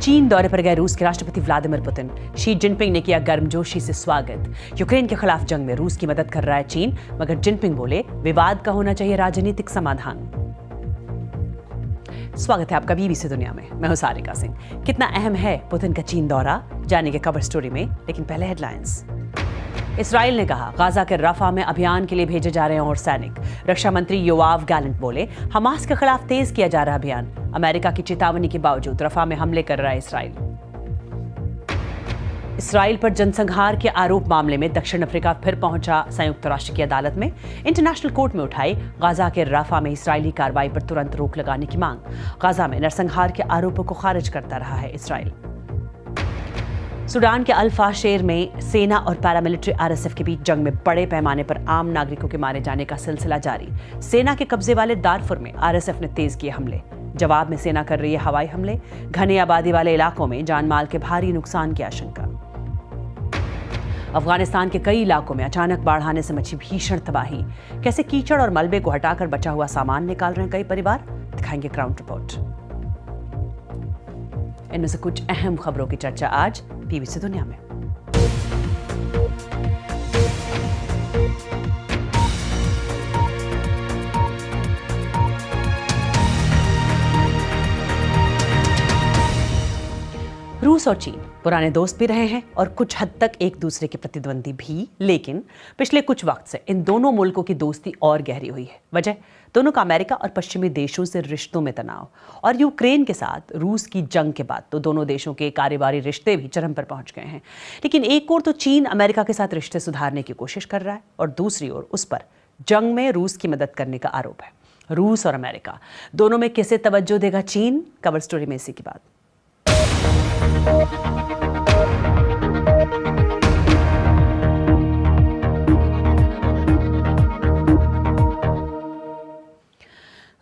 चीन दौरे पर गए रूस के राष्ट्रपति व्लादिमीर पुतिन। शी जिनपिंग ने किया गर्मजोशी से स्वागत। यूक्रेन के खिलाफ जंग में रूस की मदद कर रहा है चीन, मगर जिनपिंग बोले विवाद का होना चाहिए राजनीतिक समाधान। स्वागत है आपका बीबीसी दुनिया में। मैं हूं सारिका सिंह। कितना अहम है पुतिन का चीन दौरा, जानेंगे कवर स्टोरी में, लेकिन पहले हेडलाइंस। इसराइल ने कहा गाजा के रफा में अभियान के लिए भेजे जा रहे हैं और सैनिक। रक्षा मंत्री योआव गैलेंट बोले हमास के खिलाफ तेज किया जा रहा अभियान। अमेरिका की चेतावनी के बावजूद रफा में हमले कर रहा है इसराइल पर जनसंहार के आरोप मामले में दक्षिण अफ्रीका फिर पहुंचा संयुक्त राष्ट्र की अदालत में। इंटरनेशनल कोर्ट में उठाई गाजा के रफा में इसराइली कार्रवाई पर तुरंत रोक लगाने की मांग। गाजा में नरसंहार के आरोपों को खारिज करता रहा है इसराइल। सूडान के अल फाशेर में सेना और पैरामिलिट्री आरएसएफ के बीच जंग में बड़े पैमाने पर आम नागरिकों के मारे जाने का सिलसिला जारी। सेना के कब्जे वाले दारफुर में आरएसएफ ने तेज किए हमले। जवाब में सेना कर रही है हवाई हमले। घनी आबादी वाले इलाकों में जानमाल के भारी नुकसान की आशंका। अफगानिस्तान के कई इलाकों में अचानक बाढ़ आने से मची भीषण तबाही। कैसे कीचड़ और मलबे को हटाकर बचा हुआ सामान निकाल रहे हैं कई परिवार, दिखाएंगे ग्राउंड रिपोर्ट। इनमें से कुछ अहम खबरों की चर्चा आज बीबीसी दुनिया में। रूस और चीन पुराने दोस्त भी रहे हैं और कुछ हद तक एक दूसरे के प्रतिद्वंदी भी, लेकिन पिछले कुछ वक्त से इन दोनों मुल्कों की दोस्ती और गहरी हुई है। वजह दोनों का अमेरिका और पश्चिमी देशों से रिश्तों में तनाव, और यूक्रेन के साथ रूस की जंग के बाद तो दोनों देशों के कारोबारी रिश्ते भी चरम पर पहुंच गए हैं। लेकिन एक ओर तो चीन अमेरिका के साथ रिश्ते सुधारने की कोशिश कर रहा है और दूसरी ओर उस पर जंग में रूस की मदद करने का आरोप है। रूस और अमेरिका दोनों में किसे तवज्जो देगा चीन, कवर स्टोरी में इसी की बात।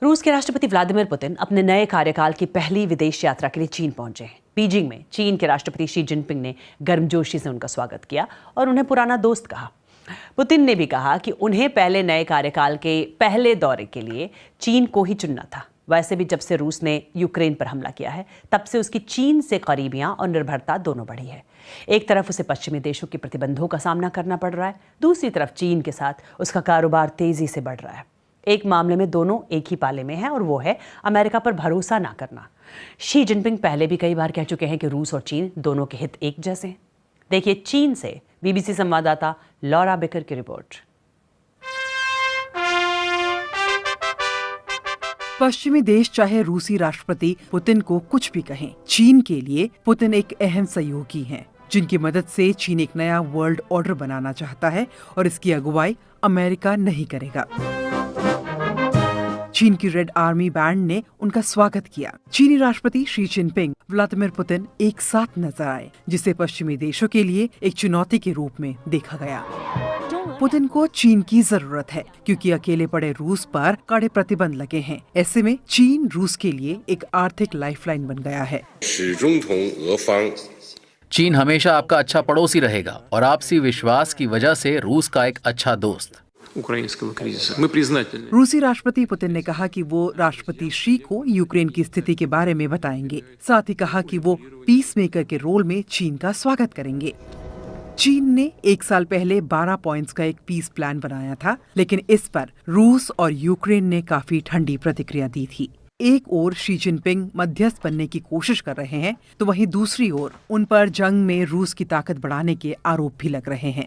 रूस के राष्ट्रपति व्लादिमीर पुतिन अपने नए कार्यकाल की पहली विदेश यात्रा के लिए चीन पहुंचे हैं। बीजिंग में चीन के राष्ट्रपति शी जिनपिंग ने गर्मजोशी से उनका स्वागत किया और उन्हें पुराना दोस्त कहा। पुतिन ने भी कहा कि उन्हें पहले नए कार्यकाल के पहले दौरे के लिए चीन को ही चुनना था। वैसे भी जब से रूस ने यूक्रेन पर हमला किया है तब से उसकी चीन से करीबियां और निर्भरता दोनों बढ़ी है। एक तरफ उसे पश्चिमी देशों के प्रतिबंधों का सामना करना पड़ रहा है, दूसरी तरफ चीन के साथ उसका कारोबार तेजी से बढ़ रहा है। एक मामले में दोनों एक ही पाले में हैं और वो है अमेरिका पर भरोसा ना करना। शी जिनपिंग पहले भी कई बार कह चुके हैं कि रूस और चीन दोनों के हित एक जैसे हैं। देखिए चीन से बीबीसी संवाददाता लॉरा बेकर की रिपोर्ट। पश्चिमी देश चाहे रूसी राष्ट्रपति पुतिन को कुछ भी कहें, चीन के लिए पुतिन एक अहम सहयोगी हैं, जिनकी मदद से चीन एक नया वर्ल्ड ऑर्डर बनाना चाहता है और इसकी अगुवाई अमेरिका नहीं करेगा। चीन की रेड आर्मी बैंड ने उनका स्वागत किया। चीनी राष्ट्रपति शी जिनपिंग, व्लादिमीर पुतिन एक साथ नजर आए, जिसे पश्चिमी देशों के लिए एक चुनौती के रूप में देखा गया। पुतिन को चीन की जरूरत है क्योंकि अकेले पड़े रूस पर कड़े प्रतिबंध लगे हैं। ऐसे में चीन रूस के लिए एक आर्थिक लाइफलाइन बन गया है। चीन हमेशा आपका अच्छा पड़ोसी रहेगा और आपसी विश्वास की वजह से रूस का एक अच्छा दोस्त। रूसी राष्ट्रपति पुतिन ने कहा कि वो राष्ट्रपति शी को यूक्रेन की स्थिति के बारे में बताएंगे। साथ ही कहा कि वो पीस मेकर के रोल में चीन का स्वागत करेंगे। चीन ने 1 साल पहले 12 पॉइंट्स का एक पीस प्लान बनाया था, लेकिन इस पर रूस और यूक्रेन ने काफी ठंडी प्रतिक्रिया दी थी। एक ओर शी जिनपिंग मध्यस्थ बनने की कोशिश कर रहे हैं, तो वहीं दूसरी ओर उन पर जंग में रूस की ताकत बढ़ाने के आरोप भी लग रहे हैं।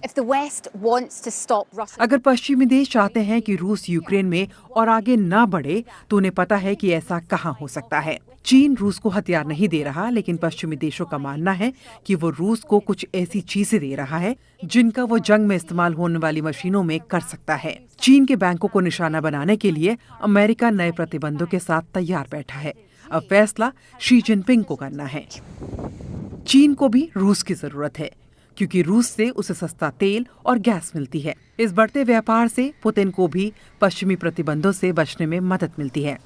अगर पश्चिमी देश चाहते हैं कि रूस यूक्रेन में और आगे न बढ़े, तो उन्हें पता है कि ऐसा कहां हो सकता है। चीन रूस को हथियार नहीं दे रहा, लेकिन पश्चिमी देशों का मानना है कि वो रूस को कुछ ऐसी चीजें दे रहा है जिनका वो जंग में इस्तेमाल होने वाली मशीनों में कर सकता है। चीन के बैंकों को निशाना बनाने के लिए अमेरिका नए प्रतिबंधों के साथ तैयार बैठा है। अब फैसला शी जिनपिंग को करना है। चीन को भी रूस की जरूरत है क्योंकि रूस से उसे सस्ता तेल और गैस मिलती है। इस बढ़ते व्यापार से पुतिन को भी पश्चिमी प्रतिबंधों से बचने में मदद मिलती है।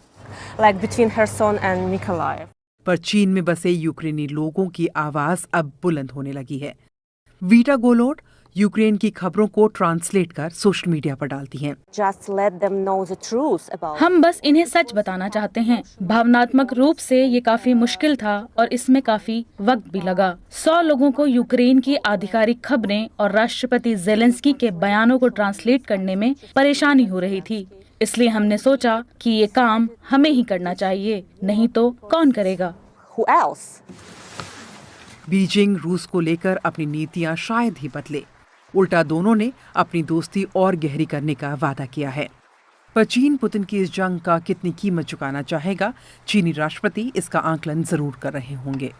पर चीन में बसे यूक्रेनी लोगों की आवाज अब बुलंद होने लगी है। वीटा गोलोड यूक्रेन की खबरों को ट्रांसलेट कर सोशल मीडिया पर डालती हैं। Just let them know the truth about हम बस इन्हें सच बताना चाहते हैं। भावनात्मक रूप से ये काफी मुश्किल था और इसमें काफी वक्त भी लगा। 100 लोगों को यूक्रेन की आधिकारिक खबरें और राष्ट्रपति जेलेंस्की के बयानों को ट्रांसलेट करने में परेशानी हो रही थी। इसलिए हमने सोचा कि ये काम हमें ही करना चाहिए, नहीं तो कौन करेगा। who else. बीजिंग रूस को लेकर अपनी नीतियां शायद ही बदले, उल्टा दोनों ने अपनी दोस्ती और गहरी करने का वादा किया है। पर चीन पुतिन की इस जंग का कितनी कीमत चुकाना चाहेगा, चीनी राष्ट्रपति इसका आकलन जरूर कर रहे होंगे।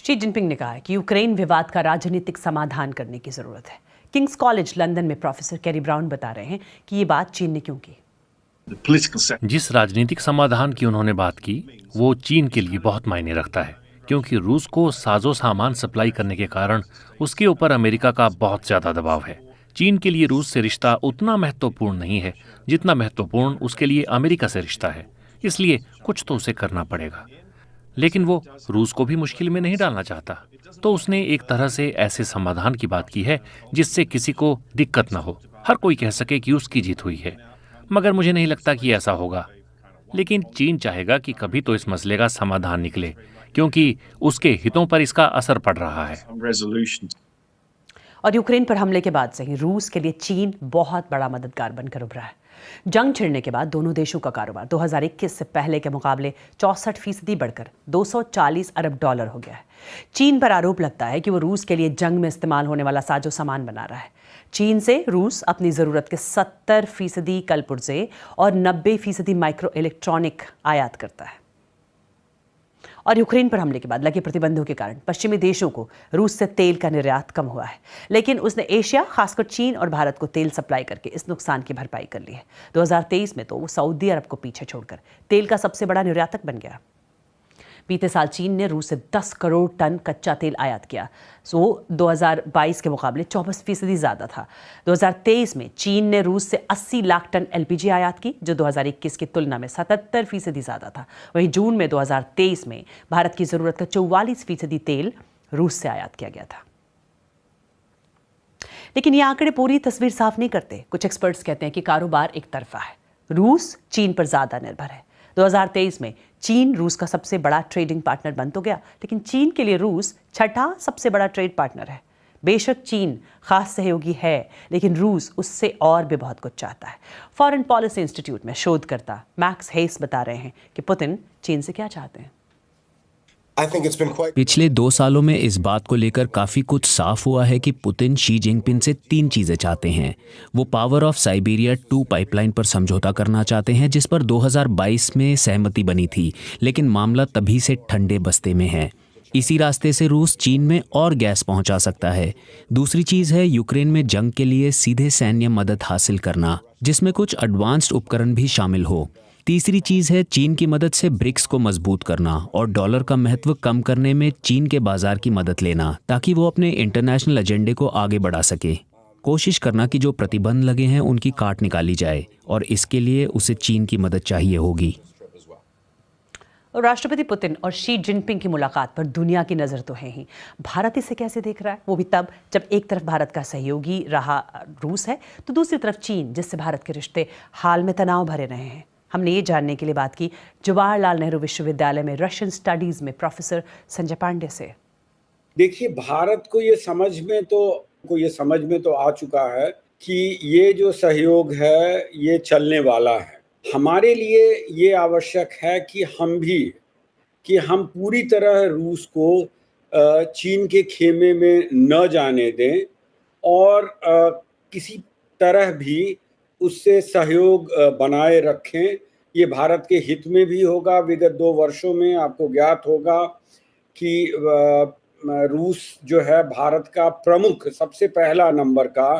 शी जिनपिंग ने कहा है कि यूक्रेन विवाद का राजनीतिक समाधान करने की जरूरत है। किंग्स कॉलेज लंदन में प्रोफेसर कैरी ब्राउन बता रहे हैं कि ये बात चीन ने क्यों की। जिस राजनीतिक समाधान की उन्होंने बात की वो चीन के लिए बहुत मायने रखता है, क्योंकि रूस को साजो सामान सप्लाई करने के कारण उसके ऊपर अमेरिका का बहुत ज्यादा दबाव है। चीन के लिए रूस से रिश्ता उतना महत्वपूर्ण नहीं है जितना महत्वपूर्ण उसके लिए अमेरिका से रिश्ता है, इसलिए कुछ तो उसे करना पड़ेगा। लेकिन वो रूस को भी मुश्किल में नहीं डालना चाहता, तो उसने एक तरह से ऐसे समाधान की बात की है जिससे किसी को दिक्कत ना हो, हर कोई कह सके कि उसकी जीत हुई है। मगर मुझे नहीं लगता कि ऐसा होगा। लेकिन चीन चाहेगा कि कभी तो इस मसले का समाधान निकले, क्योंकि उसके हितों पर इसका असर पड़ रहा है। और यूक्रेन पर हमले के बाद से ही रूस के लिए चीन बहुत बड़ा मददगार बनकर उभरा है। जंग छिड़ने के बाद दोनों देशों का कारोबार 2021 से पहले के मुकाबले 64% बढ़कर 240 अरब डॉलर हो गया है। चीन पर आरोप लगता है कि वो रूस के लिए जंग में इस्तेमाल होने वाला साजो सामान बना रहा है। चीन से रूस अपनी ज़रूरत के 70% कल पुर्जे और 90% माइक्रो इलेक्ट्रॉनिक आयात करता है। और यूक्रेन पर हमले के बाद लगे प्रतिबंधों के कारण पश्चिमी देशों को रूस से तेल का निर्यात कम हुआ है, लेकिन उसने एशिया, खासकर चीन और भारत को तेल सप्लाई करके इस नुकसान की भरपाई कर ली है। 2023 में तो वो सऊदी अरब को पीछे छोड़कर तेल का सबसे बड़ा निर्यातक बन गया। बीते साल चीन ने रूस से 10 करोड़ टन कच्चा तेल आयात किया, वो 2022 के मुकाबले 24% ज़्यादा था। 2023 में चीन ने रूस से 80 लाख टन एलपीजी आयात की, जो 2021 की तुलना में 77% ज़्यादा था। वहीं जून में 2023 में भारत की ज़रूरत का 44% तेल रूस से आयात किया गया था। लेकिन ये आंकड़े पूरी तस्वीर साफ नहीं करते। कुछ एक्सपर्ट्स कहते हैं कि कारोबार एक तरफा है, रूस चीन पर ज़्यादा निर्भर है। 2023 में चीन रूस का सबसे बड़ा ट्रेडिंग पार्टनर बन तो गया, लेकिन चीन के लिए रूस छठा सबसे बड़ा ट्रेड पार्टनर है। बेशक चीन खास सहयोगी है, लेकिन रूस उससे और भी बहुत कुछ चाहता है। फॉरेन पॉलिसी इंस्टीट्यूट में शोधकर्ता मैक्स हेस बता रहे हैं कि पुतिन चीन से क्या चाहते हैं। पिछले 2 सालों में इस बात को लेकर काफ़ी कुछ साफ हुआ है कि पुतिन शी जिनपिंग से 3 चीज़ें चाहते हैं। वो पावर ऑफ साइबेरिया 2 पाइपलाइन पर समझौता करना चाहते हैं, जिस पर 2022 में सहमति बनी थी, लेकिन मामला तभी से ठंडे बस्ते में है। इसी रास्ते से रूस चीन में और गैस पहुंचा सकता है। दूसरी चीज़ है यूक्रेन में जंग के लिए सीधे सैन्य मदद हासिल करना, जिसमें कुछ एडवांस्ड उपकरण भी शामिल हो। तीसरी चीज़ है चीन की मदद से ब्रिक्स को मजबूत करना और डॉलर का महत्व कम करने में चीन के बाजार की मदद लेना, ताकि वो अपने इंटरनेशनल एजेंडे को आगे बढ़ा सके। कोशिश करना कि जो प्रतिबंध लगे हैं उनकी काट निकाली जाए, और इसके लिए उसे चीन की मदद चाहिए होगी। राष्ट्रपति पुतिन और शी जिनपिंग की मुलाकात पर दुनिया की नज़र तो है ही। भारत इसे कैसे देख रहा है, वो भी तब जब एक तरफ भारत का सहयोगी रहा रूस है, तो दूसरी तरफ चीन, जिससे भारत के रिश्ते हाल में तनाव भरे रहे हैं। हमने ये जानने के लिए बात की जवाहरलाल नेहरू विश्वविद्यालय में रशियन स्टडीज में प्रोफेसर संजय पांडे से। देखिए, भारत को ये समझ में तो आ चुका है कि ये जो सहयोग है ये चलने वाला है। हमारे लिए ये आवश्यक है कि हम पूरी तरह रूस को चीन के खेमे में न जाने दें और किसी तरह भी उससे सहयोग बनाए रखें। ये भारत के हित में भी होगा। विगत 2 वर्षों में आपको ज्ञात होगा कि रूस जो है भारत का प्रमुख सबसे पहला नंबर का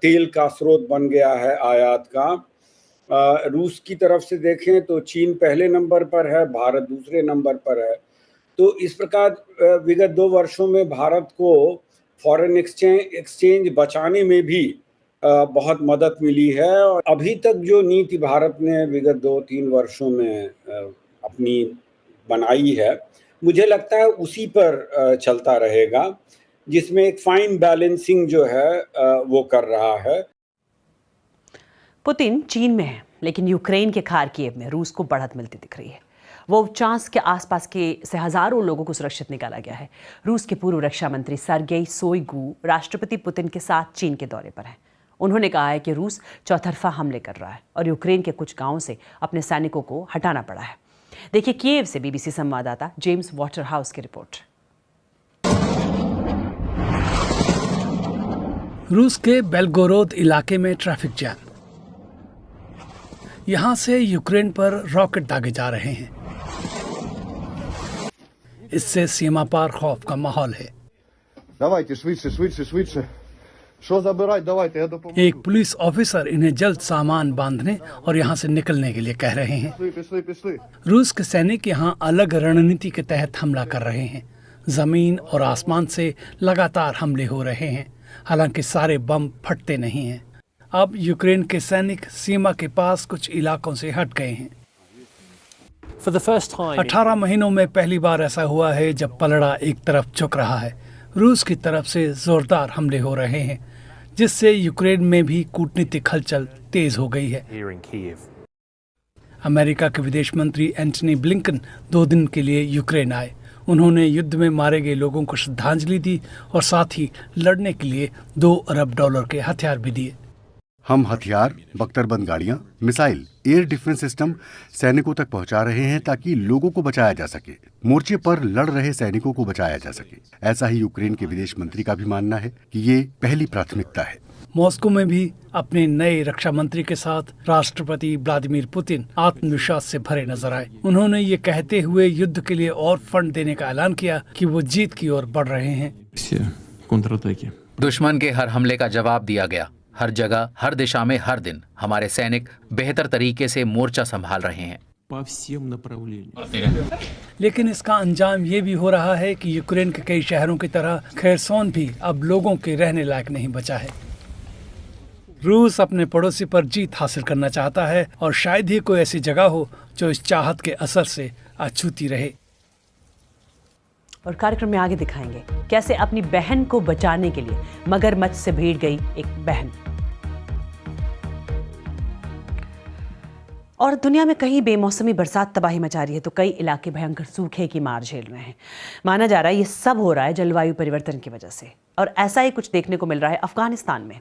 तेल का स्रोत बन गया है आयात का। रूस की तरफ से देखें तो चीन पहले नंबर पर है, भारत दूसरे नंबर पर है। तो इस प्रकार विगत 2 वर्षों में भारत को फॉरेन एक्सचेंज बचाने में भी बहुत मदद मिली है। और अभी तक जो नीति भारत ने विगत 2-3 वर्षों में अपनी बनाई है, मुझे लगता है उसी पर चलता रहेगा। जिसमें एक फाइन बैलेंसिंग जो है वो कर रहा है। पुतिन चीन में है, लेकिन यूक्रेन के खार्किव में रूस को बढ़त मिलती दिख रही है। वोवचांस्क के आसपास के से हजारों लोगों को सुरक्षित निकाला गया है। रूस के पूर्व रक्षा मंत्री सर्गेई शोइगु राष्ट्रपति पुतिन के साथ चीन के दौरे पर हैं। उन्होंने कहा है कि रूस चौतरफा हमले कर रहा है और यूक्रेन के कुछ गांवों से अपने सैनिकों को हटाना पड़ा है। देखिए कीव से बीबीसी संवाददाता जेम्स वॉटरहाउस की रिपोर्ट। रूस के बेलगोरोद इलाके में ट्रैफिक जैम। यहां से यूक्रेन पर रॉकेट दागे जा रहे हैं। इससे सीमा पार खौफ का माहौल है। एक पुलिस ऑफिसर इन्हें जल्द सामान बांधने और यहां से निकलने के लिए कह रहे हैं। रूस के सैनिक यहां अलग रणनीति के तहत हमला कर रहे हैं। जमीन और आसमान से लगातार हमले हो रहे हैं, हालांकि सारे बम फटते नहीं हैं। अब यूक्रेन के सैनिक सीमा के पास कुछ इलाकों से हट गए हैं। 18 महीनों में पहली बार ऐसा हुआ है जब पलड़ा एक तरफ झुक रहा है। रूस की तरफ से जोरदार हमले हो रहे हैं, जिससे यूक्रेन में भी कूटनीतिक हलचल तेज हो गई है। अमेरिका के विदेश मंत्री एंटनी ब्लिंकन 2 दिन के लिए यूक्रेन आए। उन्होंने युद्ध में मारे गए लोगों को श्रद्धांजलि दी और साथ ही लड़ने के लिए $2 अरब के हथियार भी दिए। हम हथियार, बख्तरबंद गाड़ियां, मिसाइल, एयर डिफेंस सिस्टम सैनिकों तक पहुंचा रहे हैं ताकि लोगों को बचाया जा सके, मोर्चे पर लड़ रहे सैनिकों को बचाया जा सके। ऐसा ही यूक्रेन के विदेश मंत्री का भी मानना है कि ये पहली प्राथमिकता है। मॉस्को में भी अपने नए रक्षा मंत्री के साथ राष्ट्रपति व्लादिमीर पुतिन आत्मविश्वास से भरे नजर आए। उन्होंने ये कहते हुए युद्ध के लिए और फंड देने का ऐलान किया कि वो जीत की ओर बढ़ रहे हैं। दुश्मन के हर हमले का जवाब दिया गया। हर जगह, हर दिशा में, हर दिन हमारे सैनिक बेहतर तरीके से मोर्चा संभाल रहे हैं। लेकिन इसका अंजाम ये भी हो रहा है कि यूक्रेन के कई शहरों की तरह खेरसोन भी अब लोगों के रहने लायक नहीं बचा है। रूस अपने पड़ोसी पर जीत हासिल करना चाहता है और शायद ही कोई ऐसी जगह हो जो इस चाहत के असर से अछूती रहे। और कार्यक्रम में आगे दिखाएंगे कैसे अपनी बहन को बचाने के लिए मगरमच्छ से भिड़ गई एक बहन। और दुनिया में कहीं बेमौसमी बरसात तबाही मचा रही है तो कई इलाके भयंकर सूखे की मार झेल रहे हैं। माना जा रहा है ये सब हो रहा है जलवायु परिवर्तन की वजह से। और ऐसा ही कुछ देखने को मिल रहा है अफगानिस्तान में।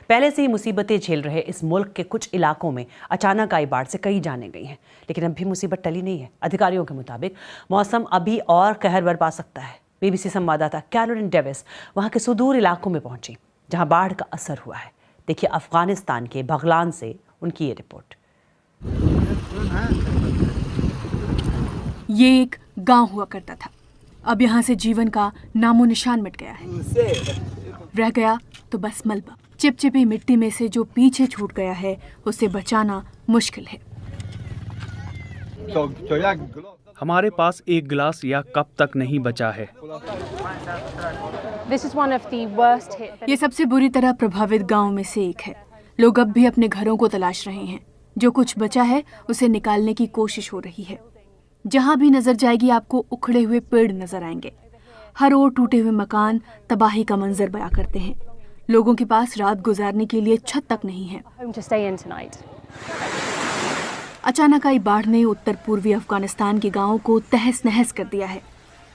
पहले से ही मुसीबतें झेल रहे इस मुल्क के कुछ इलाकों में अचानक आई बाढ़ से कई जानें गई हैं, लेकिन अब भी मुसीबत टली नहीं है। अधिकारियों के मुताबिक मौसम अभी और कहर बरपा सकता है। बीबीसी संवाददाता कैरोलिन डेविस वहां के सुदूर इलाकों में पहुंची जहां बाढ़ का असर हुआ है। देखिए अफगानिस्तान के बगलान से उनकी ये रिपोर्ट। ये एक गांव हुआ करता था। अब यहाँ से जीवन का नामो निशान मिट गया है। रह गया तो बस मलबा। चिपचिपी मिट्टी में से जो पीछे छूट गया है उसे बचाना मुश्किल है। हमारे पास एक गिलास या कप तक नहीं बचा है। ये सबसे बुरी तरह प्रभावित गांव में से एक है। लोग अब भी अपने घरों को तलाश रहे हैं। जो कुछ बचा है उसे निकालने की कोशिश हो रही है। जहां भी नजर जाएगी आपको उखड़े हुए पेड़ नजर आएंगे। हर ओर टूटे हुए मकान तबाही का मंजर बयां करते हैं। लोगों के पास रात गुजारने के लिए छत तक नहीं है। अचानक आई बाढ़ ने उत्तर पूर्वी अफगानिस्तान के गांवों को तहस नहस कर दिया है।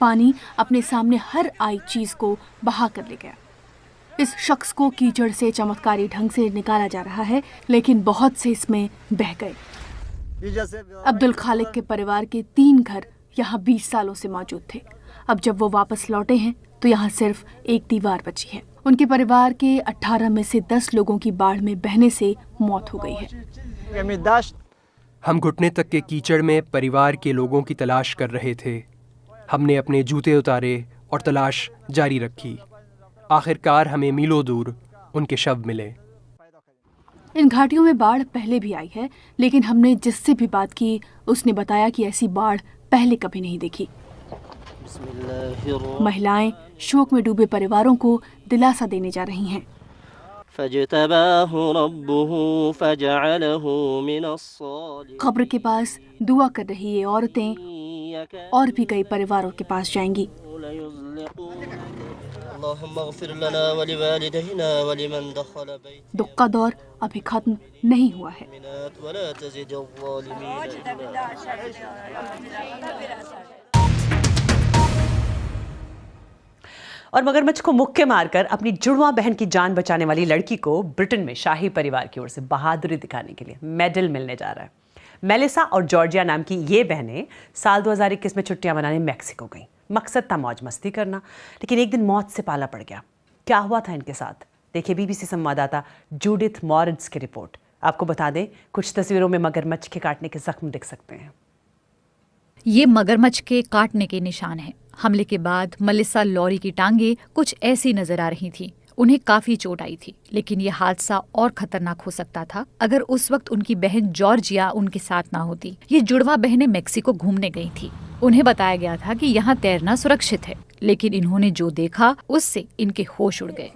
पानी अपने सामने हर आई चीज को बहा कर ले गया। इस शख्स को कीचड़ से चमत्कारी ढंग से निकाला जा रहा है, लेकिन बहुत से इसमें बह गए। अब्दुल खालिक के परिवार के 3 घर यहाँ 20 सालों से मौजूद थे। अब जब वो वापस लौटे हैं तो यहाँ सिर्फ एक दीवार बची है। उनके परिवार के 18 में से 10 लोगों की बाढ़ में बहने से मौत हो गई है। हम घुटने तक के कीचड़ में परिवार के लोगों की तलाश कर रहे थे। हमने अपने जूते उतारे और तलाश जारी रखी। आखिरकार हमें मीलों दूर उनके शव मिले। इन घाटियों में बाढ़ पहले भी आई है, लेकिन हमने जिससे भी बात की उसने बताया कि ऐसी बाढ़ पहले कभी नहीं देखी। महिलाएं शोक में डूबे परिवारों को दिलासा देने जा रही हैं। कब्र के पास दुआ कर रही ये औरतें और भी कई परिवारों के पास जाएंगी। दुख का दौर अभी खत्म नहीं हुआ है। और मगरमच्छ को मुक्के मारकर अपनी जुड़वा बहन की जान बचाने वाली लड़की को ब्रिटेन में शाही परिवार की ओर से बहादुरी दिखाने के लिए मेडल मिलने जा रहा है। मेलिसा और जॉर्जिया नाम की ये बहनें साल 2021 में छुट्टियां मनाने मैक्सिको गईं। मकसद था मौज मस्ती करना, लेकिन एक दिन मौत से पाला पड़ गया। क्या हुआ था इनके साथ, देखिए बीबीसी संवाददाता जूडिथ मॉरिट्ज की रिपोर्ट। आपको बता दें, कुछ तस्वीरों में मगरमच्छ के काटने के जख्म दिख सकते हैं। ये मगरमच्छ के काटने के निशान हैं। हमले के बाद मेलिसा लॉरी की टांगे कुछ ऐसी नजर आ रही थी। उन्हें काफी चोट आई थी, लेकिन ये हादसा और खतरनाक हो सकता था अगर उस वक्त उनकी बहन जॉर्जिया उनके साथ ना होती। ये जुड़वा बहनें मेक्सिको घूमने गई थी। उन्हें बताया गया था कि यहाँ तैरना सुरक्षित है, लेकिन इन्होंने जो देखा उससे इनके होश उड़ गए।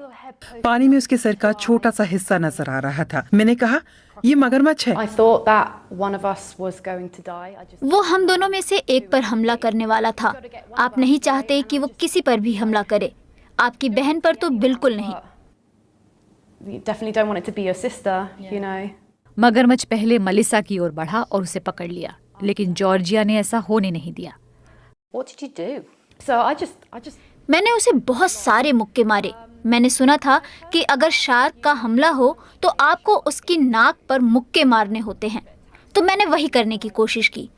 पानी में उसके सर का छोटा सा हिस्सा नजर आ रहा था। मैंने कहा, ये मगरमच्छ है। वो हम दोनों में से एक पर हमला करने वाला था। आप नहीं चाहते कि वो किसी पर भी हमला करे, आपकी बहन पर तो बिल्कुल नहीं। मगरमच्छ पहले मेलिसा की ओर बढ़ा और उसे पकड़ लिया, लेकिन जॉर्जिया ने ऐसा होने नहीं दिया। मैंने उसे बहुत सारे मुक्के मारे। मैंने सुना था कि अगर शार्क का हमला हो तो आपको उसकी नाक पर मुक्के मारने होते हैं, तो मैंने वही करने की कोशिश की।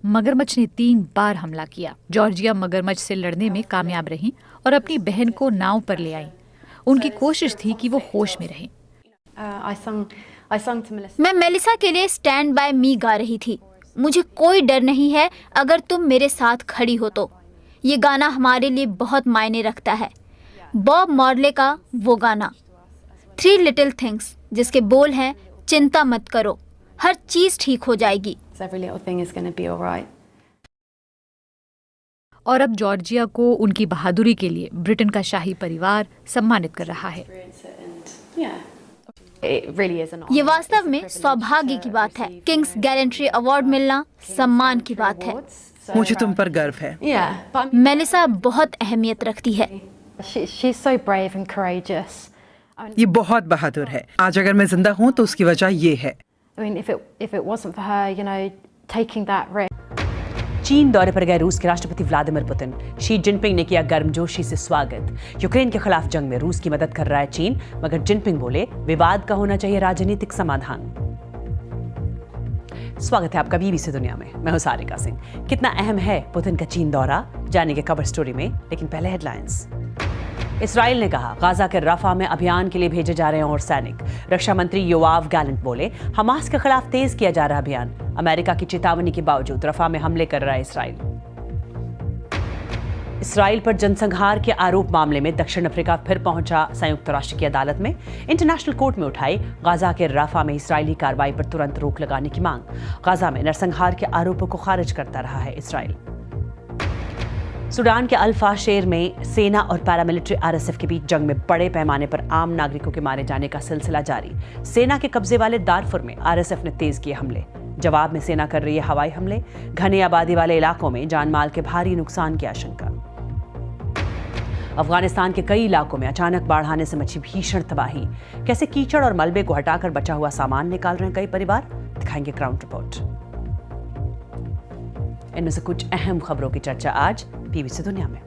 मगरमच्छ ने 3 बार हमला किया। जॉर्जिया मगरमच्छ से लड़ने में कामयाब रही और अपनी बहन को नाव पर ले आई। उनकी कोशिश थी कि वो होश में रहे। मैं मेलिसा के लिए स्टैंड बाय मी गा रही थी। मुझे कोई डर नहीं है अगर तुम मेरे साथ खड़ी हो तो। ये गाना हमारे लिए बहुत मायने रखता है। बॉब मॉर्ले का वो गाना 3 लिटिल थिंग्स, जिसके बोल हैं चिंता मत करो, हर चीज ठीक हो जाएगी। और अब जॉर्जिया को उनकी बहादुरी के लिए ब्रिटेन का शाही परिवार सम्मानित कर रहा है। ये वास्तव में सौभाग्य की बात है। किंग्स गैलेंट्री अवार्ड मिलना सम्मान की बात है। मुझे तुम पर गर्व है। मेलिसा बहुत अहमियत रखती है। ये बहुत बहादुर है। आज अगर मैं जिंदा हूँ तो उसकी वजह ये है। चीन दौरे पर गए रूस के राष्ट्रपति व्लादिमीर पुतिन। शी जिनपिंग ने किया गर्मजोशी से स्वागत। यूक्रेन के खिलाफ जंग में रूस की मदद कर रहा है चीन, मगर जिनपिंग बोले विवाद का होना चाहिए राजनीतिक समाधान। स्वागत है आपका बीबीसी दुनिया में। मैं हूं सारिका सिंह। कितना अहम है पुतिन का चीन दौरा, जानेंगे कवर स्टोरी में, लेकिन पहले हेडलाइंस। इसराइल ने कहा गाजा के रफा में अभियान के लिए भेजे जा रहे हैं और सैनिक। रक्षा मंत्री योआव गैलेंट बोले हमास के खिलाफ तेज किया जा रहा अभियान। अमेरिका की चेतावनी के बावजूद रफा में हमले कर रहा है इसराइल पर जनसंहार के आरोप मामले में दक्षिण अफ्रीका फिर पहुंचा संयुक्त राष्ट्र की अदालत में। इंटरनेशनल कोर्ट में उठाई गाजा के रफा में इसराइली कार्रवाई पर तुरंत रोक लगाने की मांग। गाजा में नरसंहार के आरोपों को खारिज करता रहा है इसराइल। सूडान के अल फाशेर में सेना और पैरामिलिट्री आरएसएफ के बीच जंग में बड़े पैमाने पर आम नागरिकों के मारे जाने का सिलसिला जारी। सेना के कब्जे वाले दारफुर में आरएसएफ ने तेज किए हमले। जवाब में सेना कर रही है हवाई हमले। घने आबादी वाले इलाकों में जानमाल के भारी नुकसान की आशंका। अफगानिस्तान के कई इलाकों में अचानक बाढ़ आने से मची भीषण तबाही। कैसे कीचड़ और मलबे को हटाकर बचा हुआ सामान निकाल रहे हैं कई परिवार, दिखाएंगे ग्राउंड रिपोर्ट। इनमें से कुछ अहम खबरों की चर्चा आज बीबीसी दुनिया में।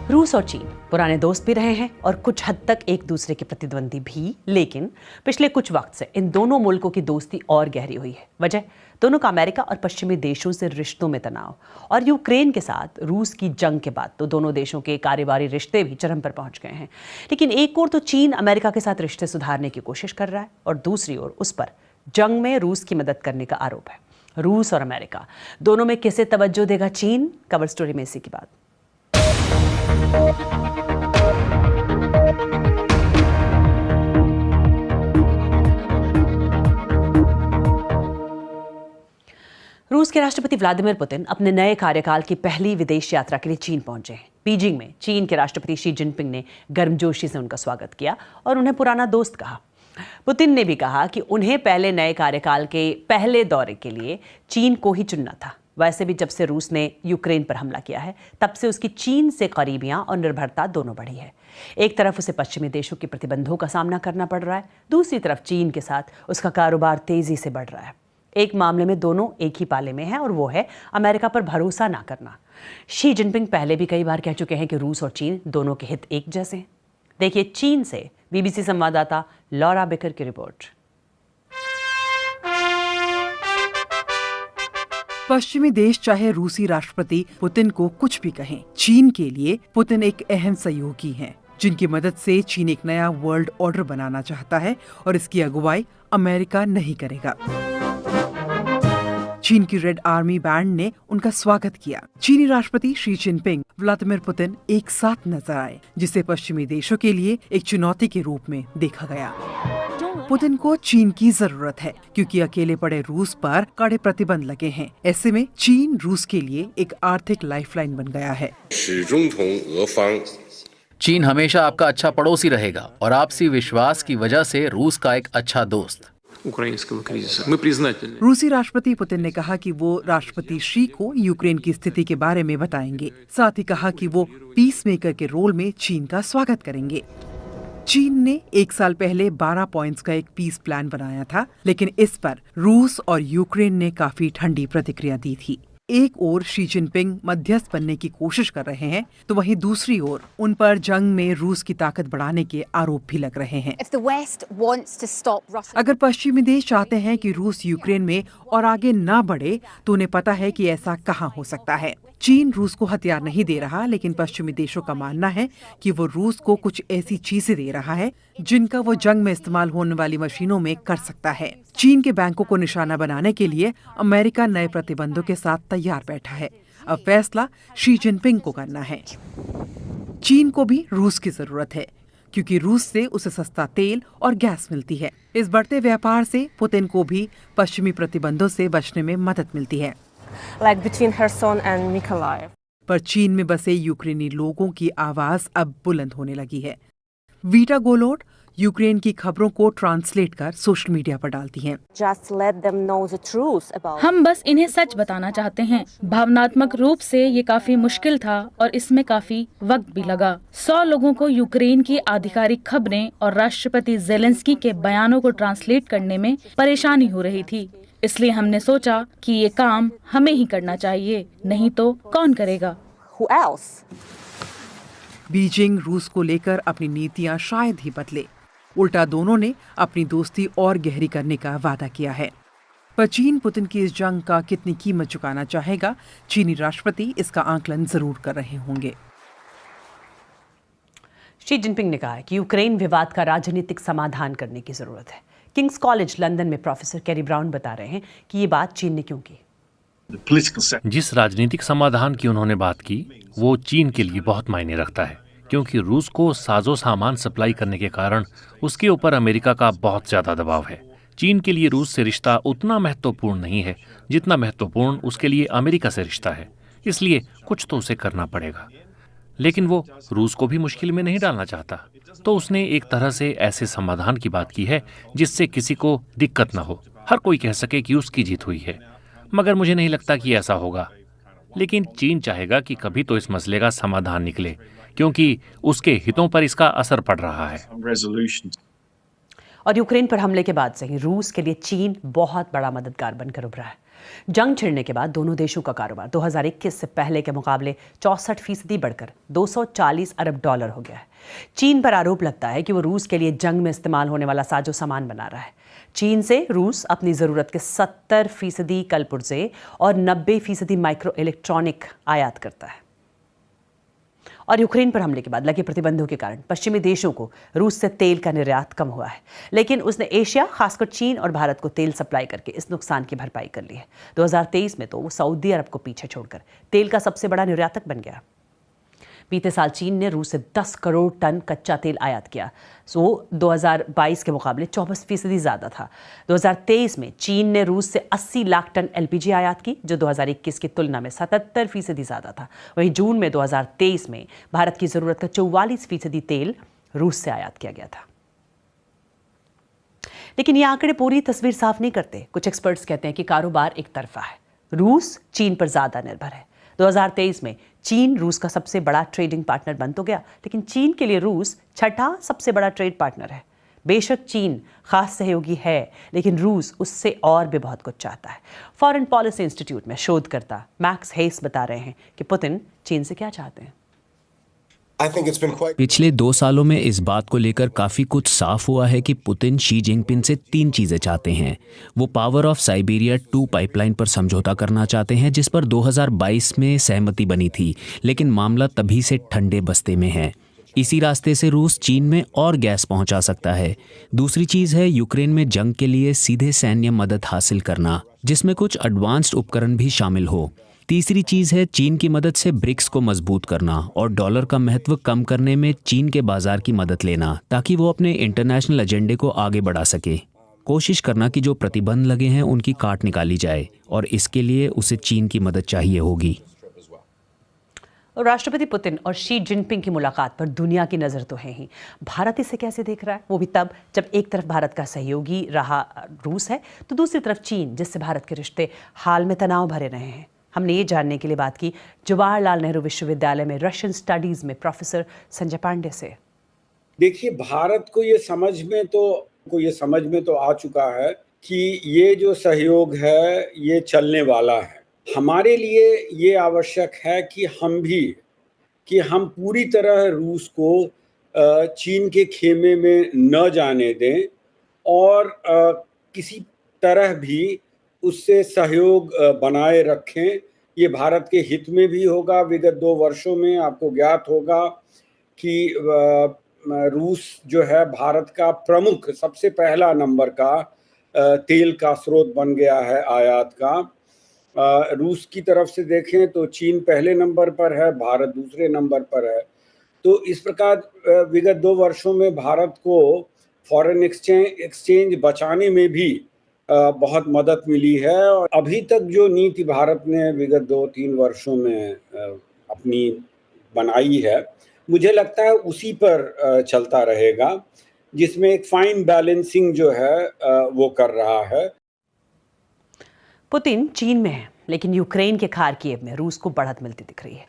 रूस और चीन पुराने दोस्त भी रहे हैं और कुछ हद तक एक दूसरे के प्रतिद्वंदी भी, लेकिन पिछले कुछ वक्त से इन दोनों मुल्कों की दोस्ती और गहरी हुई है। वजह दोनों का अमेरिका और पश्चिमी देशों से रिश्तों में तनाव, और यूक्रेन के साथ रूस की जंग के बाद तो दोनों देशों के कारोबारी रिश्ते भी चरम पर पहुंच गए हैं। लेकिन एक ओर तो चीन अमेरिका के साथ रिश्ते सुधारने की कोशिश कर रहा है और दूसरी ओर उस पर जंग में रूस की मदद करने का आरोप है। रूस और अमेरिका दोनों में किसे तवज्जो देगा चीन, कवर स्टोरी में इसी की बात। रूस के राष्ट्रपति व्लादिमीर पुतिन अपने नए कार्यकाल की पहली विदेश यात्रा के लिए चीन पहुंचे हैं। बीजिंग में चीन के राष्ट्रपति शी जिनपिंग ने गर्मजोशी से उनका स्वागत किया और उन्हें पुराना दोस्त कहा। पुतिन ने भी कहा कि उन्हें पहले नए कार्यकाल के पहले दौरे के लिए चीन को ही चुनना था। वैसे भी जब से रूस ने यूक्रेन पर हमला किया है तब से उसकी चीन से करीबियां और निर्भरता दोनों बढ़ी है। एक तरफ उसे पश्चिमी देशों के प्रतिबंधों का सामना करना पड़ रहा है, दूसरी तरफ चीन के साथ उसका कारोबार तेजी से बढ़ रहा है। एक मामले में दोनों एक ही पाले में हैं और वो है अमेरिका पर भरोसा ना करना। शी जिनपिंग पहले भी कई बार कह चुके हैं कि रूस और चीन दोनों के हित एक जैसे हैं। देखिए चीन से बीबीसी संवाददाता लॉरा बेकर की रिपोर्ट। पश्चिमी देश चाहे रूसी राष्ट्रपति पुतिन को कुछ भी कहें, चीन के लिए पुतिन एक अहम सहयोगी हैं, जिनकी मदद से चीन एक नया वर्ल्ड ऑर्डर बनाना चाहता है और इसकी अगुवाई अमेरिका नहीं करेगा। चीन की रेड आर्मी बैंड ने उनका स्वागत किया। चीनी राष्ट्रपति शी जिनपिंग, व्लादिमीर पुतिन एक साथ नजर आए, जिसे पश्चिमी देशों के लिए एक चुनौती के रूप में देखा गया। पुतिन को चीन की जरूरत है क्योंकि अकेले पड़े रूस पर कड़े प्रतिबंध लगे हैं। ऐसे में चीन रूस के लिए एक आर्थिक लाइफलाइन बन गया है। चीन हमेशा आपका अच्छा पड़ोसी रहेगा और आपसी विश्वास की वजह से रूस का एक अच्छा दोस्त। रूसी राष्ट्रपति पुतिन ने कहा कि वो राष्ट्रपति शी को यूक्रेन की स्थिति के बारे में बताएंगे। साथ ही कहा कि वो पीस मेकर के रोल में चीन का स्वागत करेंगे। चीन ने 1 साल पहले 12 पॉइंट्स का एक पीस प्लान बनाया था, लेकिन इस पर रूस और यूक्रेन ने काफी ठंडी प्रतिक्रिया दी थी। एक ओर शी जिनपिंग मध्यस्थ बनने की कोशिश कर रहे हैं, तो वहीं दूसरी ओर उन पर जंग में रूस की ताकत बढ़ाने के आरोप भी लग रहे हैं। अगर पश्चिमी देश चाहते हैं कि रूस यूक्रेन में और आगे न बढ़े, तो उन्हें पता है कि ऐसा कहां हो सकता है। चीन रूस को हथियार नहीं दे रहा, लेकिन पश्चिमी देशों का मानना है कि वो रूस को कुछ ऐसी चीजें दे रहा है जिनका वो जंग में इस्तेमाल होने वाली मशीनों में कर सकता है। चीन के बैंकों को निशाना बनाने के लिए अमेरिका नए प्रतिबंधों के साथ तैयार बैठा है। अब फैसला शी जिनपिंग को करना है। चीन को भी रूस की जरूरत है क्योंकि रूस से उसे सस्ता तेल और गैस मिलती है। इस बढ़ते व्यापार से पुतिन को भी पश्चिमी प्रतिबंधों से बचने में मदद मिलती है। like between Kherson and Mykolaiv. पर चीन में बसे यूक्रेनी लोगों की आवाज अब बुलंद होने लगी है। वीटा गोलोड यूक्रेन की खबरों को ट्रांसलेट कर सोशल मीडिया पर डालती हैं। Just let them know the truth about. हम बस इन्हें सच बताना चाहते हैं। भावनात्मक रूप से ये काफी मुश्किल था और इसमें काफी वक्त भी लगा। 100 लोगों को यूक्रेन की आधिकारिक खबरें और राष्ट्रपति जेलेंस्की के बयानों को ट्रांसलेट करने में परेशानी हो रही थी। इसलिए हमने सोचा कि ये काम हमें ही करना चाहिए, नहीं तो कौन करेगा। Who else? बीजिंग रूस को लेकर अपनी नीतियां शायद ही बदले, उल्टा दोनों ने अपनी दोस्ती और गहरी करने का वादा किया है। पर चीन पुतिन की इस जंग का कितनी कीमत चुकाना चाहेगा, चीनी राष्ट्रपति इसका आकलन जरूर कर रहे होंगे। शी जिनपिंग ने कहा है कि यूक्रेन विवाद का राजनीतिक समाधान करने की जरूरत है। किंग्स कॉलेज लंदन में प्रोफेसर कैरी ब्राउन बता रहे हैं कि ये बात चीन ने क्यों की। जिस राजनीतिक समाधान की उन्होंने बात की, वो चीन के लिए बहुत मायने रखता है, क्योंकि रूस को साजो सामान सप्लाई करने के कारण उसके ऊपर अमेरिका का बहुत ज्यादा दबाव है। चीन के लिए रूस से रिश्ता उतना महत्वपूर्ण नहीं है जितना महत्वपूर्ण उसके लिए अमेरिका से रिश्ता है, इसलिए कुछ तो उसे करना पड़ेगा। लेकिन वो रूस को भी मुश्किल में नहीं डालना चाहता, तो उसने एक तरह से ऐसे समाधान की बात की है जिससे किसी को दिक्कत न हो, हर कोई कह सके कि उसकी जीत हुई है। मगर मुझे नहीं लगता कि ऐसा होगा। लेकिन चीन चाहेगा कि कभी तो इस मसले का समाधान निकले, क्योंकि उसके हितों पर इसका असर पड़ रहा है। और यूक्रेन पर हमले के बाद से ही रूस के लिए चीन बहुत बड़ा मददगार बनकर उभरा है। जंग छिड़ने के बाद दोनों देशों का कारोबार 2021 से पहले के मुकाबले 64% बढ़कर $240 अरब हो गया है। चीन पर आरोप लगता है कि वो रूस के लिए जंग में इस्तेमाल होने वाला साजो सामान बना रहा है। चीन से रूस अपनी जरूरत के 70% कल पुर्जे और 90% माइक्रो इलेक्ट्रॉनिक आयात करता है। और यूक्रेन पर हमले के बाद लगे प्रतिबंधों के कारण पश्चिमी देशों को रूस से तेल का निर्यात कम हुआ है, लेकिन उसने एशिया, खासकर चीन और भारत को तेल सप्लाई करके इस नुकसान की भरपाई कर ली है। 2023 में तो वो सऊदी अरब को पीछे छोड़कर तेल का सबसे बड़ा निर्यातक बन गया। बीते साल चीन ने रूस से 10 करोड़ टन कच्चा तेल आयात किया, सो 2022 के मुकाबले 24% ज़्यादा था। 2023 में चीन ने रूस से 80 लाख टन LPG आयात की, जो 2021 की तुलना में 77% ज़्यादा था। वहीं जून में 2023 में भारत की ज़रूरत का 44% तेल रूस से आयात किया गया था। लेकिन ये आंकड़े पूरी तस्वीर साफ नहीं करते। कुछ एक्सपर्ट्स कहते हैं कि कारोबार एक तरफा है, रूस चीन पर ज़्यादा निर्भर है। 2023 में चीन रूस का सबसे बड़ा ट्रेडिंग पार्टनर बन तो गया, लेकिन चीन के लिए रूस छठा सबसे बड़ा ट्रेड पार्टनर है। बेशक चीन खास सहयोगी है, लेकिन रूस उससे और भी बहुत कुछ चाहता है। फॉरेन पॉलिसी इंस्टीट्यूट में शोधकर्ता मैक्स हेस बता रहे हैं कि पुतिन चीन से क्या चाहते हैं। पिछले 2 सालों में इस बात को लेकर काफी कुछ साफ हुआ है कि पुतिन शी जिनपिंग से 3 चीजें चाहते हैं। वो पावर ऑफ साइबेरिया 2 पाइपलाइन पर समझौता करना चाहते हैं, जिस पर 2022 में सहमति बनी थी, लेकिन मामला तभी से ठंडे बस्ते में है। इसी रास्ते से रूस चीन में और गैस पहुंचा सकता है। दूसरी चीज है यूक्रेन में जंग के लिए सीधे सैन्य मदद हासिल करना, जिसमें कुछ एडवांस्ड उपकरण भी शामिल हो। तीसरी चीज है चीन की मदद से ब्रिक्स को मजबूत करना और डॉलर का महत्व कम करने में चीन के बाजार की मदद लेना, ताकि वो अपने इंटरनेशनल एजेंडे को आगे बढ़ा सके। कोशिश करना कि जो प्रतिबंध लगे हैं उनकी काट निकाली जाए, और इसके लिए उसे चीन की मदद चाहिए होगी। राष्ट्रपति पुतिन और शी जिनपिंग की मुलाकात पर दुनिया की नज़र तो है ही। भारत इसे कैसे देख रहा है, वो भी तब जब एक तरफ भारत का सहयोगी रहा रूस है, तो दूसरी तरफ चीन, जिससे भारत के रिश्ते हाल में तनाव भरे रहे हैं। हमने ये जानने के लिए बात की जवाहरलाल नेहरू विश्वविद्यालय में रशियन स्टडीज में प्रोफेसर संजय पांडे से। देखिए, भारत को ये समझ में तो आ चुका है कि ये जो सहयोग है ये चलने वाला है। हमारे लिए ये आवश्यक है कि हम पूरी तरह रूस को चीन के खेमे में न जाने दें और किसी तरह भी उससे सहयोग बनाए रखें। ये भारत के हित में भी होगा। विगत 2 वर्षों में आपको ज्ञात होगा कि रूस जो है भारत का प्रमुख सबसे पहला नंबर का तेल का स्रोत बन गया है आयात का। रूस की तरफ से देखें तो चीन पहले नंबर पर है, भारत दूसरे नंबर पर है। तो इस प्रकार विगत 2 वर्षों में भारत को फॉरेन एक्सचेंज बचाने में भी बहुत मदद मिली है। और अभी तक जो नीति भारत ने विगत 2-3 वर्षों में अपनी बनाई है, मुझे लगता है उसी पर चलता रहेगा, जिसमें एक फाइन बैलेंसिंग जो है वो कर रहा है। पुतिन चीन में है, लेकिन यूक्रेन के खार्किव में रूस को बढ़त मिलती दिख रही है।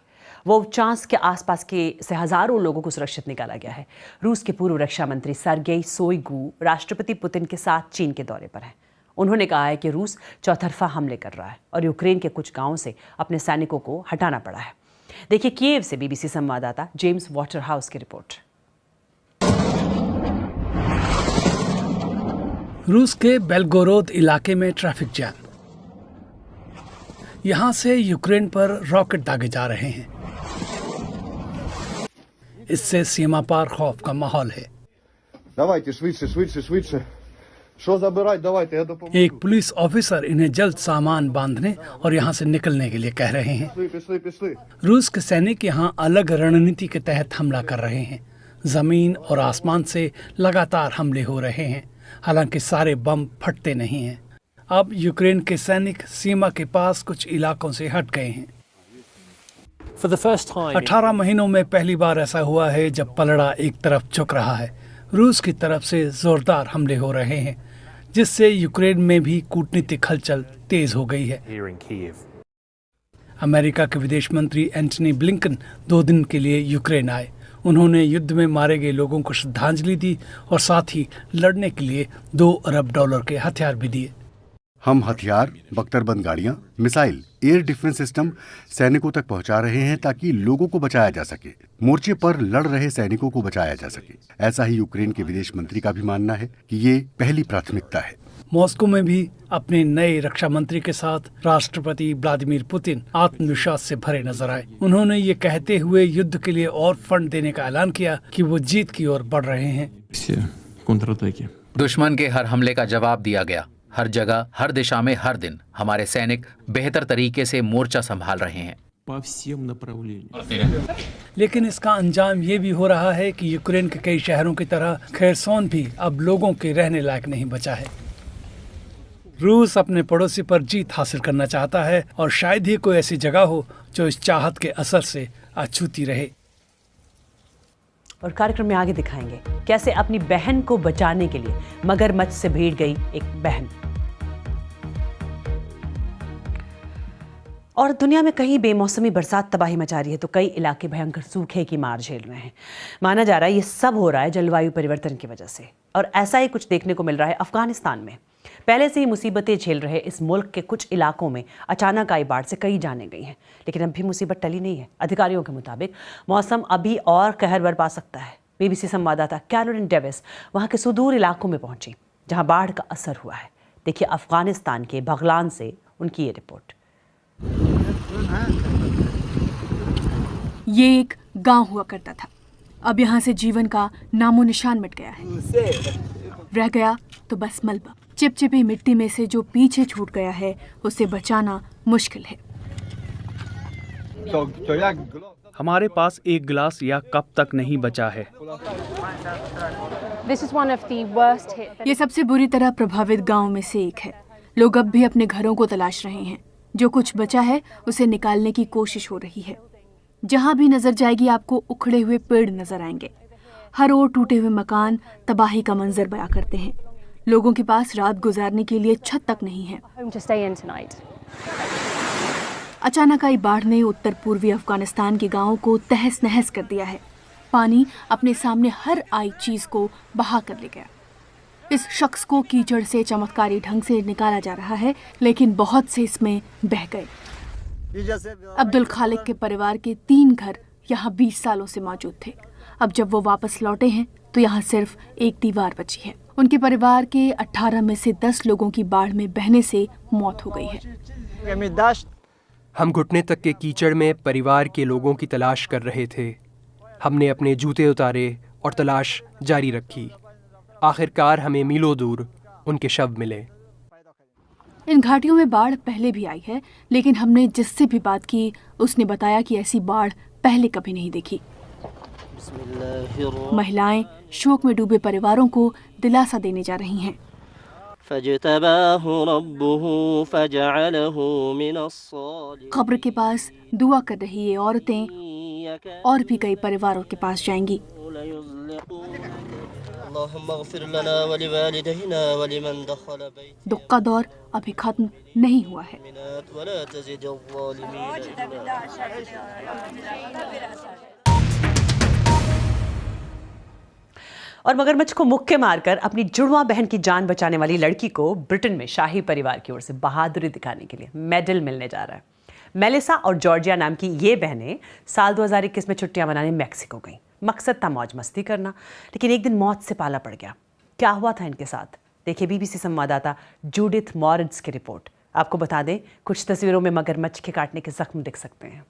वोवचांस्क के आसपास से हजारों लोगों को सुरक्षित निकाला गया है। रूस के पूर्व रक्षा मंत्री सर्गेई शोइगु राष्ट्रपति पुतिन के साथ चीन के दौरे पर हैं। उन्होंने कहा है कि रूस चौतरफा हमले कर रहा है और यूक्रेन के कुछ गांवों से अपने सैनिकों को हटाना पड़ा है। देखिए कीव से बीबीसी संवाददाता जेम्स वाटरहाउस की रिपोर्ट। रूस के बेलगोरोद इलाके में ट्रैफिक जैम। यहां से यूक्रेन पर रॉकेट दागे जा रहे हैं। इससे सीमा पार खौफ का माहौल है। एक पुलिस ऑफिसर इन्हें जल्द सामान बांधने और यहाँ से निकलने के लिए कह रहे हैं। रूस के सैनिक यहाँ अलग रणनीति के तहत हमला कर रहे हैं। जमीन और आसमान से लगातार हमले हो रहे हैं, हालांकि सारे बम फटते नहीं हैं। अब यूक्रेन के सैनिक सीमा के पास कुछ इलाकों से हट गए हैं। 18 महीनों में पहली बार ऐसा हुआ है जब पलड़ा एक तरफ झुक रहा है। रूस की तरफ से जोरदार हमले हो रहे हैं, जिससे यूक्रेन में भी कूटनीतिक हलचल तेज हो गई है। अमेरिका के विदेश मंत्री एंटनी ब्लिंकन 2 दिन के लिए यूक्रेन आए। उन्होंने युद्ध में मारे गए लोगों को श्रद्धांजलि दी और साथ ही लड़ने के लिए $2 अरब के हथियार भी दिए। हम हथियार, बख्तरबंद गाड़ियां, मिसाइल, एयर डिफेंस सिस्टम सैनिकों तक पहुंचा रहे हैं ताकि लोगों को बचाया जा सके, मोर्चे पर लड़ रहे सैनिकों को बचाया जा सके। ऐसा ही यूक्रेन के विदेश मंत्री का भी मानना है कि ये पहली प्राथमिकता है। मॉस्को में भी अपने नए रक्षा मंत्री के साथ राष्ट्रपति व्लादिमीर पुतिन आत्मविश्वास से भरे नजर आए। उन्होंने ये कहते हुए युद्ध के लिए और फंड देने का ऐलान किया कि वो जीत की ओर बढ़ रहे हैं। दुश्मन के हर हमले का जवाब दिया गया। हर जगह, हर दिशा में, हर दिन हमारे सैनिक बेहतर तरीके से मोर्चा संभाल रहे हैं। लेकिन इसका अंजाम ये भी हो रहा है कि यूक्रेन के कई शहरों की तरह खेरसोन भी अब लोगों के रहने लायक नहीं बचा है। रूस अपने पड़ोसी पर जीत हासिल करना चाहता है और शायद ही कोई ऐसी जगह हो जो इस चाहत के असर से अछूती रहे। और कार्यक्रम में आगे दिखाएंगे कैसे अपनी बहन को बचाने के लिए मगरमच्छ से भिड़ गई एक बहन। और दुनिया में कहीं बेमौसमी बरसात तबाही मचा रही है तो कई इलाके भयंकर सूखे की मार झेल रहे हैं। माना जा रहा है ये सब हो रहा है जलवायु परिवर्तन की वजह से। और ऐसा ही कुछ देखने को मिल रहा है अफगानिस्तान में। पहले से ही मुसीबतें झेल रहे इस मुल्क के कुछ इलाकों में अचानक आई बाढ़ से कई जानें गई हैं, लेकिन अब भी मुसीबत टली नहीं है। अधिकारियों के मुताबिक मौसम अभी और कहर बरपा सकता है। बीबीसी संवाददाता कैरोलिन डेविस वहां के सुदूर इलाकों में पहुंची जहां बाढ़ का असर हुआ है। देखिए अफगानिस्तान के बगलान से उनकी ये रिपोर्ट। ये एक गांव हुआ करता था। अब यहाँ से जीवन का नामो निशान मिट गया है। रह गया तो बस मलबा। चिपचिपी मिट्टी में से जो पीछे छूट गया है उसे बचाना मुश्किल है। हमारे पास एक गिलास या कप तक नहीं बचा है। ये सबसे बुरी तरह प्रभावित गांव में से एक है। लोग अब भी अपने घरों को तलाश रहे हैं। जो कुछ बचा है उसे निकालने की कोशिश हो रही है। जहां भी नजर जाएगी आपको उखड़े हुए पेड़ नजर आएंगे। हर ओर टूटे हुए मकान तबाही का मंजर बयां करते हैं। लोगों के पास रात गुजारने के लिए छत तक नहीं है। अचानक आई बाढ़ ने उत्तर पूर्वी अफगानिस्तान के गांवों को तहस नहस कर दिया है। पानी अपने सामने हर आई चीज को बहा कर ले गया। इस शख्स को कीचड़ से चमत्कारी ढंग से निकाला जा रहा है, लेकिन बहुत से इसमें बह गए। अब्दुल खालिक के परिवार के 3 घर यहाँ 20 सालों से मौजूद थे। अब जब वो वापस लौटे हैं तो यहाँ सिर्फ एक दीवार बची है। उनके परिवार के 18 में से 10 लोगों की बाढ़ में बहने से मौत हो गई है। हम घुटने तक के कीचड़ में परिवार के लोगों की तलाश कर रहे थे। हमने अपने जूते उतारे और तलाश जारी रखी। आखिरकार हमें मीलों दूर उनके शव मिले। इन घाटियों में बाढ़ पहले भी आई है, लेकिन हमने जिससे भी बात की उसने बताया कि ऐसी बाढ़ पहले कभी नहीं देखी। महिलाएं शोक में डूबे परिवारों को दिलासा देने जा रही हैं। कब्र के पास दुआ कर रही ये औरतें और भी कई परिवारों के पास जाएंगी। दुख का दौर अभी खत्म नहीं हुआ है। और मगरमच्छ को मुक्के मारकर अपनी जुड़वा बहन की जान बचाने वाली लड़की को ब्रिटेन में शाही परिवार की ओर से बहादुरी दिखाने के लिए मेडल मिलने जा रहा है। मेलिसा और जॉर्जिया नाम की ये बहनें साल 2021 में छुट्टियां मनाने मैक्सिको गईं। मकसद था मौज मस्ती करना, लेकिन एक दिन मौत से पाला पड़ गया। क्या हुआ था इनके साथ, देखिए बीबीसी संवाददाता जूडिथ मॉरिट्ज की रिपोर्ट। आपको बता दें कुछ तस्वीरों में मगरमच्छ के काटने के जख्म दिख सकते हैं।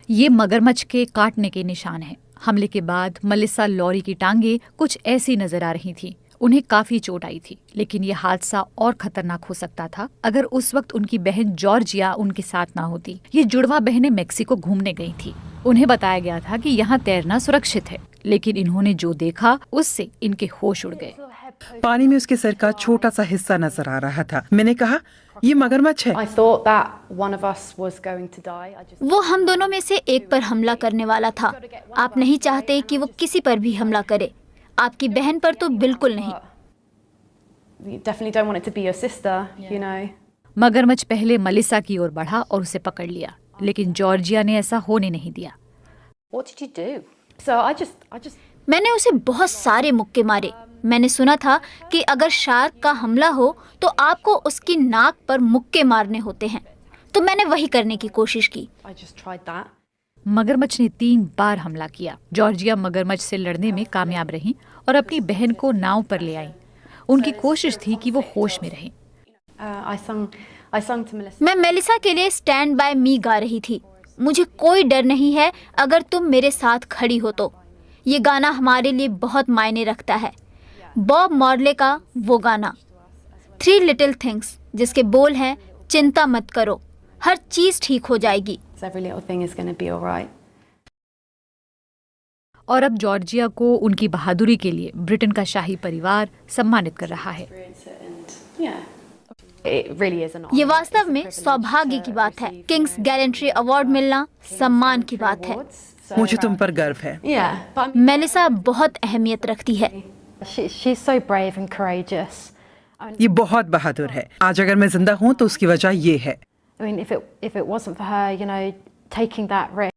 ये मगरमच्छ के काटने के निशान हैं। हमले के बाद मेलिसा लॉरी की टांगे कुछ ऐसी नजर आ रही थी। उन्हें काफी चोट आई थी, लेकिन ये हादसा और खतरनाक हो सकता था अगर उस वक्त उनकी बहन जॉर्जिया उनके साथ ना होती। ये जुड़वा बहनें मेक्सिको घूमने गई थी। उन्हें बताया गया था कि यहाँ तैरना सुरक्षित है, लेकिन इन्होंने जो देखा उससे इनके होश उड़ गए। पानी में उसके सर का छोटा सा हिस्सा नजर आ रहा था। मैंने कहा ये मगरमच्छ है। वो हम दोनों में से एक पर हमला करने वाला था। आप नहीं चाहते कि वो किसी पर भी हमला करे, आपकी बहन पर तो बिल्कुल नहीं। मगरमच्छ पहले मेलिसा की ओर बढ़ा और उसे पकड़ लिया, लेकिन जॉर्जिया ने ऐसा होने नहीं दिया। मैंने उसे बहुत सारे मुक्के मारे। मैंने सुना था कि अगर शार्क का हमला हो तो आपको उसकी नाक पर मुक्के मारने होते हैं, तो मैंने वही करने की कोशिश की। मगरमच्छ ने 3 बार हमला किया। जॉर्जिया मगरमच्छ से लड़ने में कामयाब रही और अपनी बहन को नाव पर ले आई। उनकी कोशिश थी कि वो होश में रहे। मैं मेलिसा के लिए स्टैंड बाय मी गा रही थी। मुझे कोई डर नहीं है अगर तुम मेरे साथ खड़ी हो तो। ये गाना हमारे लिए बहुत मायने रखता है। बॉब मॉर्ले का वो गाना 3 लिटिल थिंग्स, जिसके बोल हैं चिंता मत करो, हर चीज ठीक हो जाएगी। Every little thing is going to be all right. और अब जॉर्जिया को उनकी बहादुरी के लिए ब्रिटेन का शाही परिवार सम्मानित कर रहा है। ये वास्तव में सौभाग्य की बात है। किंग्स गैलेंट्री अवार्ड मिलना सम्मान की बात है। मुझे तुम पर गर्व है। मेलिसा बहुत अहमियत रखती है। She's so brave and courageous. ये बहुत बहादुर है। आज अगर मैं जिंदा हूँ तो उसकी वजह ये है। I mean, if it wasn't for her, taking that risk.